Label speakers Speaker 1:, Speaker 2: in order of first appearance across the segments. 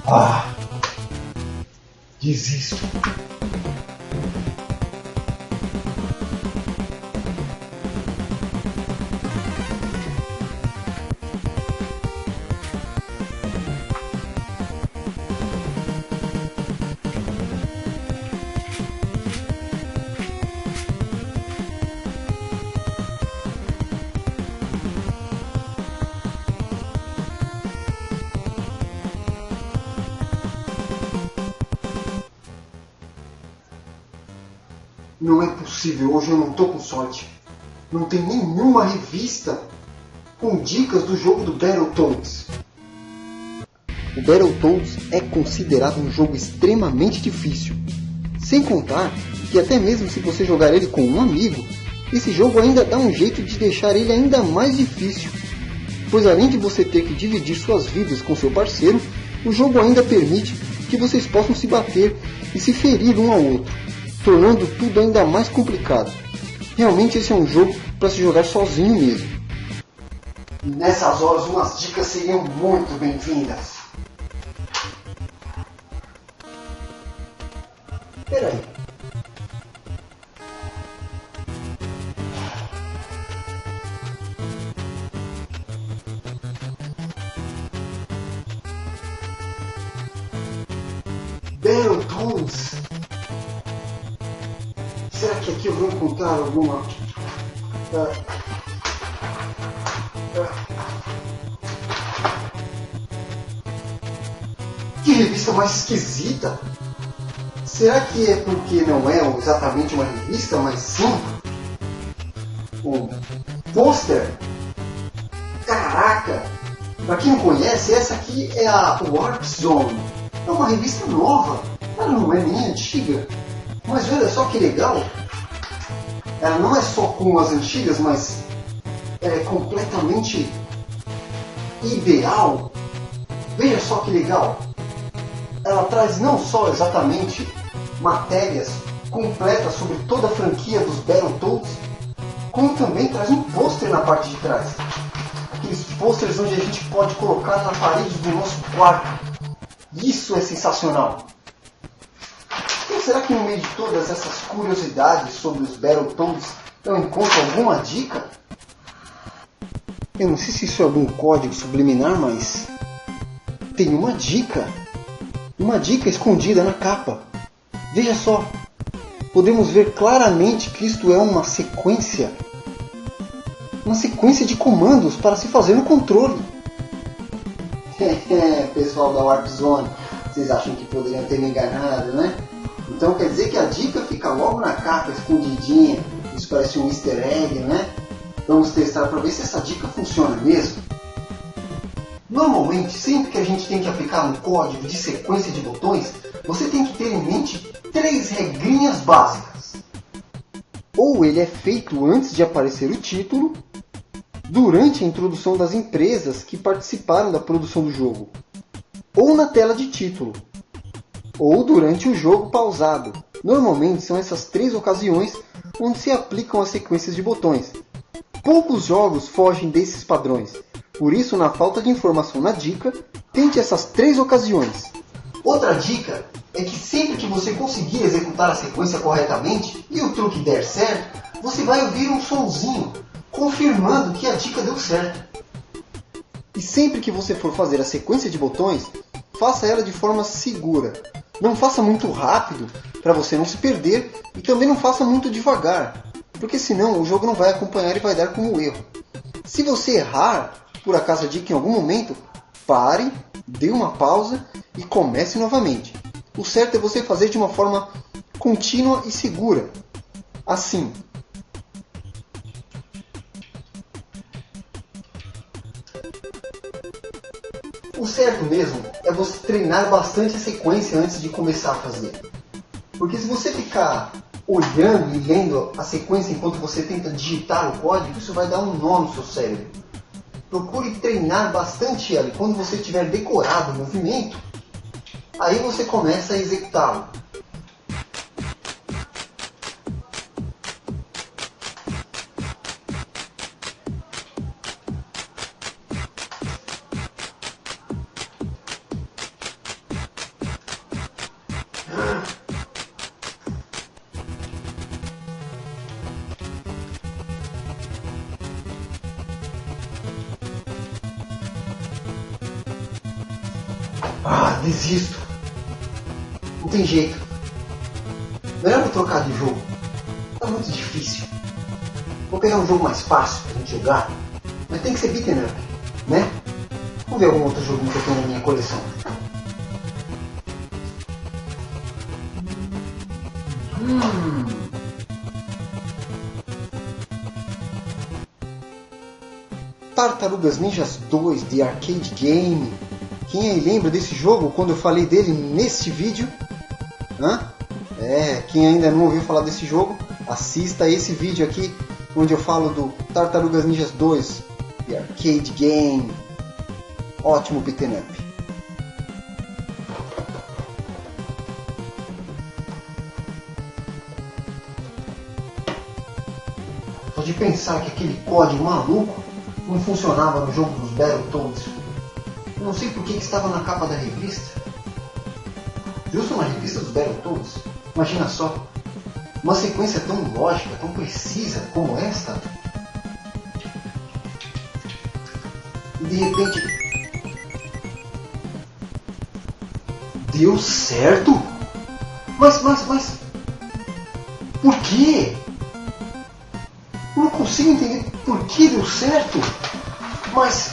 Speaker 1: Ah, desisto. Não é possível, hoje eu não tô com sorte. Não tem nenhuma revista com dicas do jogo do Battletoads. O Battletoads é considerado um jogo extremamente difícil. Sem contar que até mesmo se você jogar ele com um amigo, esse jogo ainda dá um jeito de deixar ele ainda mais difícil. Pois além de você ter que dividir suas vidas com seu parceiro, o jogo ainda permite que vocês possam se bater e se ferir um ao outro, tornando tudo ainda mais complicado. Realmente esse é um jogo para se jogar sozinho mesmo. Nessas horas umas dicas seriam muito bem-vindas. Peraí. Battletoads. Será que aqui eu vou encontrar alguma... Que revista mais esquisita! Será que é porque não é exatamente uma revista, mas sim um pôster? Caraca! Pra quem não conhece, essa aqui é a Warp Zone. É uma revista nova. Ela não é nem antiga. Mas olha só que legal. Ela não é só como as antigas, mas ela é completamente ideal. Veja só que legal. Ela traz não só exatamente matérias completas sobre toda a franquia dos Battletoads, como também traz um pôster na parte de trás. Aqueles pôsteres onde a gente pode colocar na parede do nosso quarto. Isso é sensacional. Então, será que no meio de todas essas curiosidades sobre os Battletoads eu encontro alguma dica? Eu não sei se isso é algum código subliminar, mas tem uma dica. Uma dica escondida na capa. Veja só. Podemos ver claramente que isto é uma sequência. Uma sequência de comandos para se fazer no controle. Pessoal da Warp Zone, vocês acham que poderiam ter me enganado, né? Então quer dizer que a dica fica logo na capa, escondidinha. Isso parece um easter egg, né? Vamos testar para ver se essa dica funciona mesmo. Normalmente, sempre que a gente tem que aplicar um código de sequência de botões, você tem que ter em mente 3 regrinhas básicas. Ou ele é feito antes de aparecer o título, durante a introdução das empresas que participaram da produção do jogo, ou na tela de título, ou durante o jogo pausado. Normalmente são essas 3 ocasiões onde se aplicam as sequências de botões. Poucos jogos fogem desses padrões. Por isso, na falta de informação na dica, tente essas 3 ocasiões. Outra dica é que sempre que você conseguir executar a sequência corretamente e o truque der certo, você vai ouvir um sonzinho confirmando que a dica deu certo. E sempre que você for fazer a sequência de botões, faça ela de forma segura. Não faça muito rápido para você não se perder e também não faça muito devagar, porque senão o jogo não vai acompanhar e vai dar como erro. Se você errar, por acaso a dica em algum momento, pare, dê uma pausa e comece novamente. O certo é você fazer de uma forma contínua e segura. Assim. O certo mesmo é você treinar bastante a sequência antes de começar a fazer. Porque se você ficar olhando e lendo a sequência enquanto você tenta digitar o código, isso vai dar um nó no seu cérebro. Procure treinar bastante ela e quando você tiver decorado o movimento, aí você começa a executá-lo. desisto. Não tem jeito. Melhor eu trocar de jogo. Tá muito difícil. Vou pegar um jogo mais fácil pra gente jogar. Mas tem que ser beat'em up, né? Vamos ver algum outro joguinho que eu tenho na minha coleção. Tartarugas Ninjas 2 The Arcade Game. Quem aí lembra desse jogo quando eu falei dele neste vídeo? Quem ainda não ouviu falar desse jogo, assista esse vídeo aqui onde eu falo do Tartarugas Ninjas 2 The Arcade Game. Ótimo beat'em up. Só de pensar que aquele código maluco não funcionava no jogo dos Battletoads. Eu não sei por que estava na capa da revista. Justo na revista dos Battletoads. Imagina só, uma sequência tão lógica, tão precisa como esta. E de repente... Deu certo? Mas... Por quê? Eu não consigo entender por que deu certo. Mas...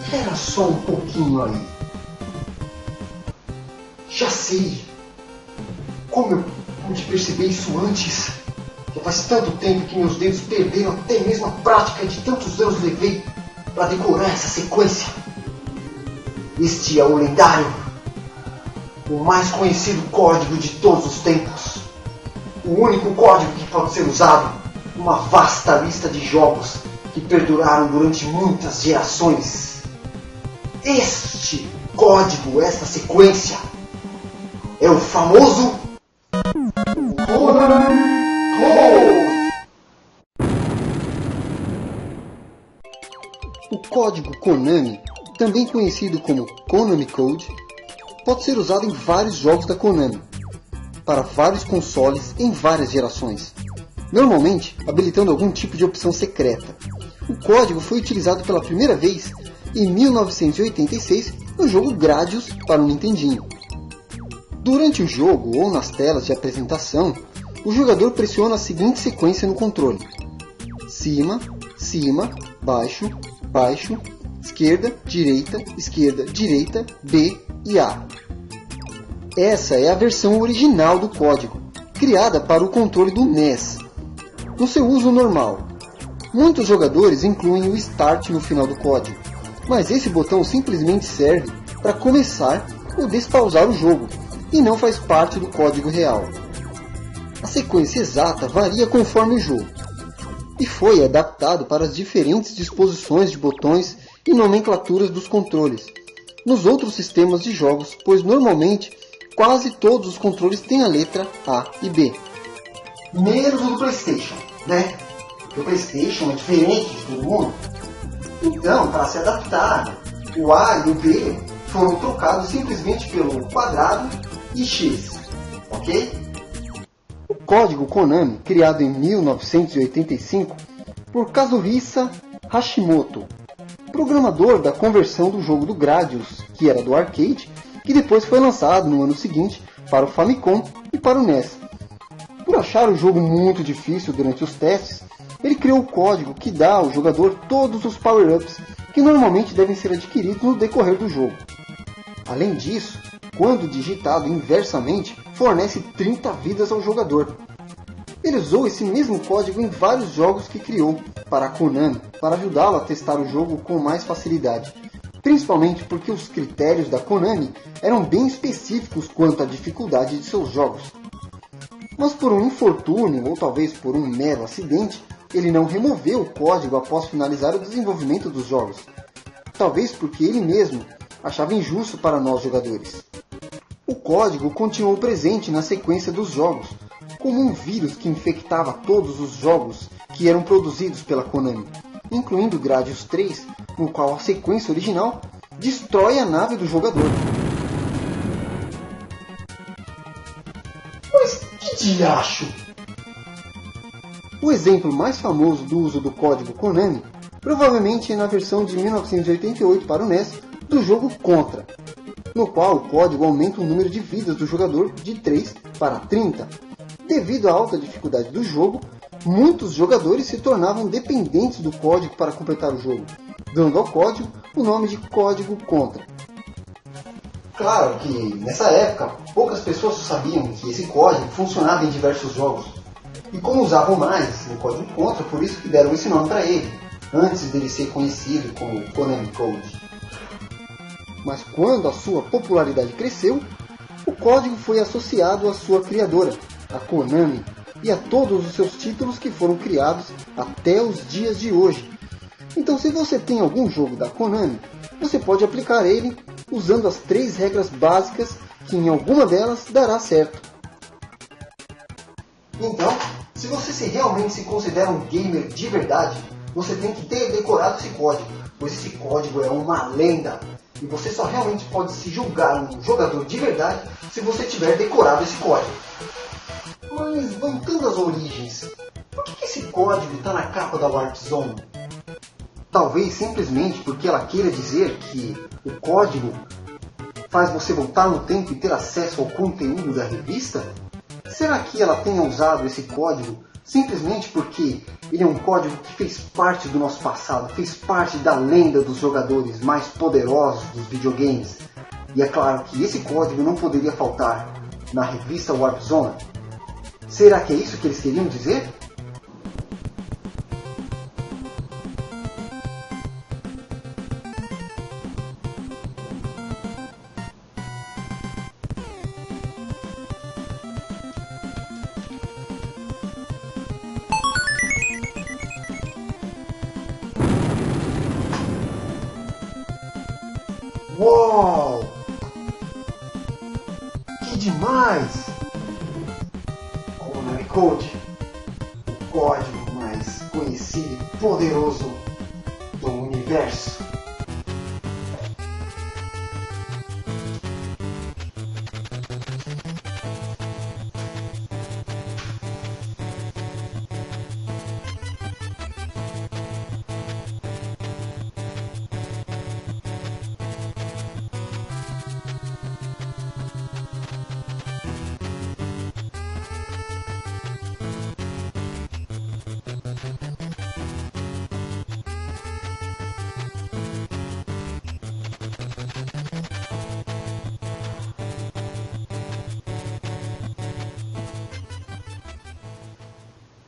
Speaker 1: Espera só um pouquinho aí. Já sei. Como eu pude perceber isso antes? Já faz tanto tempo que meus dedos perderam até mesmo a prática de tantos anos levei para decorar essa sequência. Este é o lendário, o mais conhecido código de todos os tempos. O único código que pode ser usado numa vasta lista de jogos que perduraram durante muitas gerações. Este código, esta sequência, é o famoso Konami Code. O código Konami, também conhecido como Konami Code, pode ser usado em vários jogos da Konami, para vários consoles em várias gerações, normalmente habilitando algum tipo de opção secreta. O código foi utilizado pela primeira vez em 1986 no jogo Gradius para o Nintendinho. Durante o jogo ou nas telas de apresentação, o jogador pressiona a seguinte sequência no controle: cima, cima, baixo, baixo, esquerda, direita, B e A. Essa é a versão original do código, criada para o controle do NES. No seu uso normal, muitos jogadores incluem o Start no final do código, mas esse botão simplesmente serve para começar ou despausar o jogo, e não faz parte do código real. A sequência exata varia conforme o jogo, e foi adaptado para as diferentes disposições de botões e nomenclaturas dos controles nos outros sistemas de jogos, pois normalmente quase todos os controles têm a letra A e B. Menos o do PlayStation, né? Porque o PlayStation é diferente de todo mundo. Então, para se adaptar, o A e o B foram trocados simplesmente pelo quadrado e X, ok? O código Konami, criado em 1985 por Kazuhisa Hashimoto, programador da conversão do jogo do Gradius, que era do arcade, que depois foi lançado no ano seguinte para o Famicom e para o NES. Por achar o jogo muito difícil durante os testes, ele criou o código que dá ao jogador todos os power-ups que normalmente devem ser adquiridos no decorrer do jogo. Além disso, quando digitado inversamente, fornece 30 vidas ao jogador. Ele usou esse mesmo código em vários jogos que criou para a Konami, para ajudá-lo a testar o jogo com mais facilidade, principalmente porque os critérios da Konami eram bem específicos quanto à dificuldade de seus jogos. Mas por um infortúnio, ou talvez por um mero acidente, ele não removeu o código após finalizar o desenvolvimento dos jogos, talvez porque ele mesmo achava injusto para nós jogadores. O código continuou presente na sequência dos jogos, como um vírus que infectava todos os jogos que eram produzidos pela Konami, incluindo Gradius 3, no qual a sequência original destrói a nave do jogador. diacho? O exemplo mais famoso do uso do código Konami provavelmente é na versão de 1988 para o NES do jogo Contra, no qual o código aumenta o número de vidas do jogador de 3 para 30. Devido à alta dificuldade do jogo, muitos jogadores se tornavam dependentes do código para completar o jogo, dando ao código o nome de código Contra. Claro que, nessa época, poucas pessoas sabiam que esse código funcionava em diversos jogos. E como usavam mais o código Contra, por isso que deram esse nome para ele, antes dele ser conhecido como Konami Code. Mas quando a sua popularidade cresceu, o código foi associado à sua criadora, a Konami, e a todos os seus títulos que foram criados até os dias de hoje. Então, se você tem algum jogo da Konami, você pode aplicar ele usando as 3 regras básicas que em alguma delas dará certo. Então, se você realmente se considera um gamer de verdade, você tem que ter decorado esse código, pois esse código é uma lenda. E você só realmente pode se julgar um jogador de verdade se você tiver decorado esse código. Mas voltando às origens, por que esse código está na capa da Warp Zone? Talvez simplesmente porque ela queira dizer que o código faz você voltar no tempo e ter acesso ao conteúdo da revista? Será que ela tenha usado esse código simplesmente porque ele é um código que fez parte do nosso passado, fez parte da lenda dos jogadores mais poderosos dos videogames? E é claro que esse código não poderia faltar na revista Warp Zone. Será que é isso que eles queriam dizer? Uau! Que demais! Konami Code, o código mais conhecido e poderoso do universo.